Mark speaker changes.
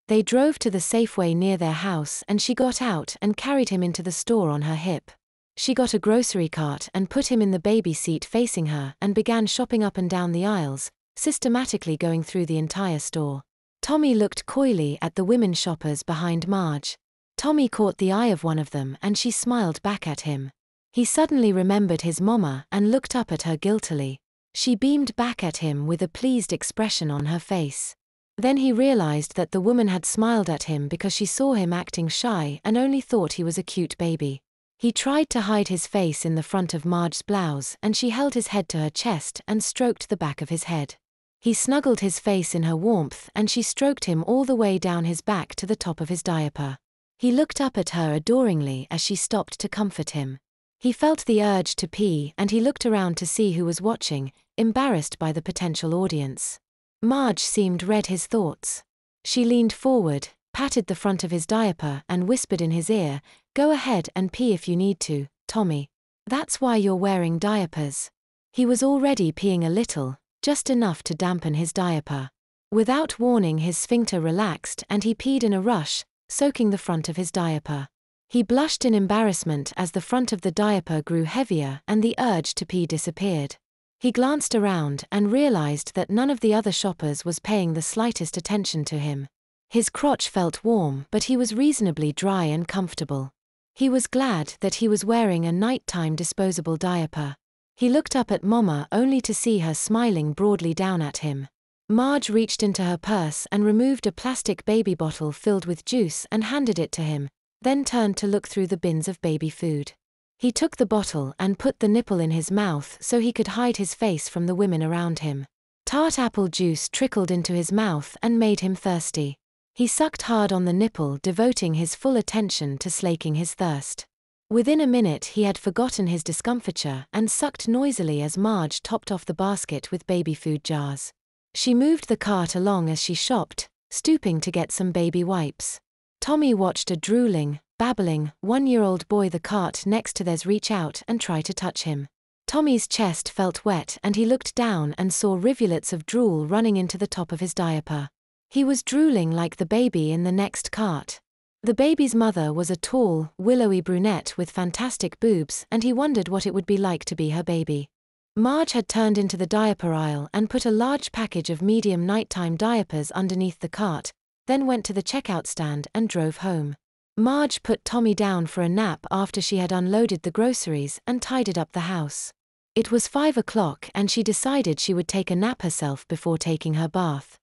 Speaker 1: They drove to the Safeway near their house and she got out and carried him into the store on her hip. She got a grocery cart and put him in the baby seat facing her and began shopping up and down the aisles, systematically going through the entire store. Tommy looked coyly at the women shoppers behind Marge. Tommy caught the eye of one of them and she smiled back at him. He suddenly remembered his mama and looked up at her guiltily. She beamed back at him with a pleased expression on her face. Then he realized that the woman had smiled at him because she saw him acting shy and only thought he was a cute baby. He tried to hide his face in the front of Marge's blouse and she held his head to her chest and stroked the back of his head. He snuggled his face in her warmth and she stroked him all the way down his back to the top of his diaper. He looked up at her adoringly as she stopped to comfort him. He felt the urge to pee and he looked around to see who was watching, embarrassed by the potential audience. Marge seemed read his thoughts. She leaned forward, patted the front of his diaper and whispered in his ear, "Go ahead and pee if you need to, Tommy. That's why you're wearing diapers." He was already peeing a little, just enough to dampen his diaper. Without warning, his sphincter relaxed and he peed in a rush, soaking the front of his diaper. He blushed in embarrassment as the front of the diaper grew heavier and the urge to pee disappeared. He glanced around and realized that none of the other shoppers was paying the slightest attention to him. His crotch felt warm, but he was reasonably dry and comfortable. He was glad that he was wearing a nighttime disposable diaper. He looked up at Mama only to see her smiling broadly down at him. Marge reached into her purse and removed a plastic baby bottle filled with juice and handed it to him, then turned to look through the bins of baby food. He took the bottle and put the nipple in his mouth so he could hide his face from the women around him. Tart apple juice trickled into his mouth and made him thirsty. He sucked hard on the nipple, devoting his full attention to slaking his thirst. Within a minute he had forgotten his discomfiture and sucked noisily as Marge topped off the basket with baby food jars. She moved the cart along as she shopped, stooping to get some baby wipes. Tommy watched a drooling, babbling, 1-year-old boy the cart next to theirs reach out and try to touch him. Tommy's chest felt wet and he looked down and saw rivulets of drool running into the top of his diaper. He was drooling like the baby in the next cart. The baby's mother was a tall, willowy brunette with fantastic boobs and he wondered what it would be like to be her baby. Marge had turned into the diaper aisle and put a large package of medium nighttime diapers underneath the cart, then went to the checkout stand and drove home. Marge put Tommy down for a nap after she had unloaded the groceries and tidied up the house. It was 5 o'clock and she decided she would take a nap herself before taking her bath.